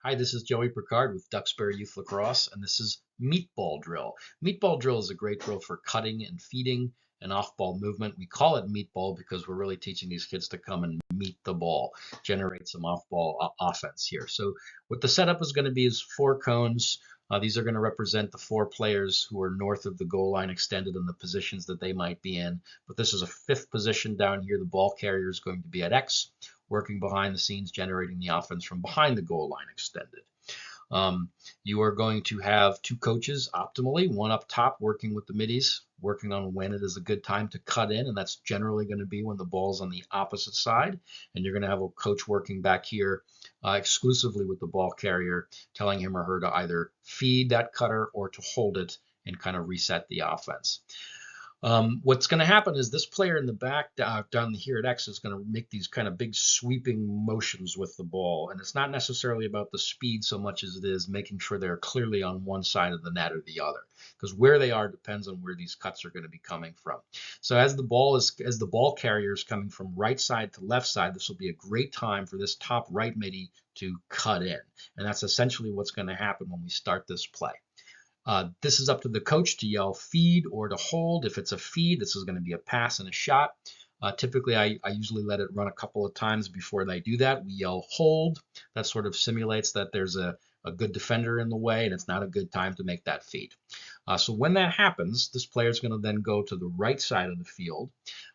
Hi, this is Joey Picard with Duxbury Youth Lacrosse, and this is Meatball Drill. Meatball Drill is a great drill for cutting and feeding and off-ball movement. We call it Meatball because we're really teaching these kids to come and meet the ball, generate some off-ball offense here. So what the setup is going to be is 4 cones. These are going to represent the 4 players who are north of the goal line extended in the positions that they might be in. But this is a 5th position down here. The ball carrier is going to be at X, working behind the scenes, generating the offense from behind the goal line extended. You are going to have 2 coaches optimally, one up top working with the middies, working on when it is a good time to cut in, and that's generally going to be when the ball's on the opposite side. And you're going to have a coach working back here exclusively with the ball carrier, telling him or her to either feed that cutter or to hold it and kind of reset the offense. What's going to happen is this player in the back down here at X is going to make these kind of big sweeping motions with the ball. And it's not necessarily about the speed so much as it is making sure they're clearly on one side of the net or the other, because where they are depends on where these cuts are going to be coming from. So as the ball carrier is coming from right side to left side, this will be a great time for this top right midi to cut in. And that's essentially what's going to happen when we start this play. This is up to the coach to yell feed or to hold. If it's a feed, this is going to be a pass and a shot. Typically, I usually let it run a couple of times before they do that. We yell hold. That sort of simulates that there's a good defender in the way and it's not a good time to make that feed. So when that happens, this player is going to then go to the right side of the field,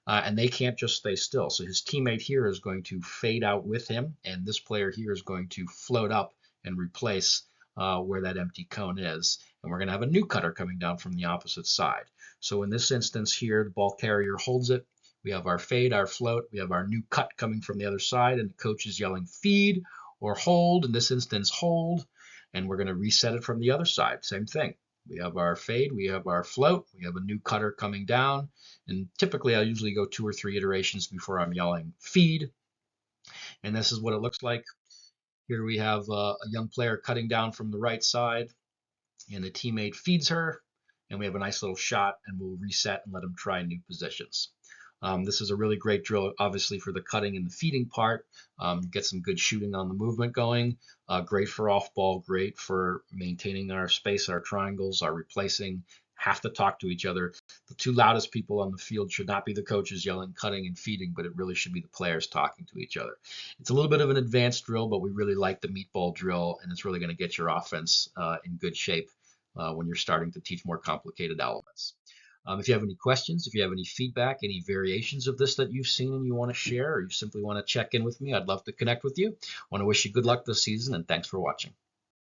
and they can't just stay still. So his teammate here is going to fade out with him, and this player here is going to float up and replace where that empty cone is. And we're going to have a new cutter coming down from the opposite side. So in this instance here, the ball carrier holds it. We have our fade, our float. We have our new cut coming from the other side, and the coach is yelling feed or hold. In this instance, hold. And we're going to reset it from the other side. Same thing. We have our fade, we have our float, we have a new cutter coming down. And typically, I usually go 2 or 3 iterations before I'm yelling feed. And this is what it looks like. Here we have a young player cutting down from the right side, and the teammate feeds her, and we have a nice little shot, and we'll reset and let them try new positions. This is a really great drill, obviously, for the cutting and the feeding part. Get some good shooting on the movement going. Great for off ball, great for maintaining our space, our triangles, our replacing. Have to talk to each other. The 2 loudest people on the field should not be the coaches yelling, cutting, and feeding, but it really should be the players talking to each other. It's a little bit of an advanced drill, but we really like the meatball drill, and it's really going to get your offense in good shape when you're starting to teach more complicated elements. If you have any questions, if you have any feedback, any variations of this that you've seen and you want to share, or you simply want to check in with me, I'd love to connect with you. I want to wish you good luck this season, and thanks for watching.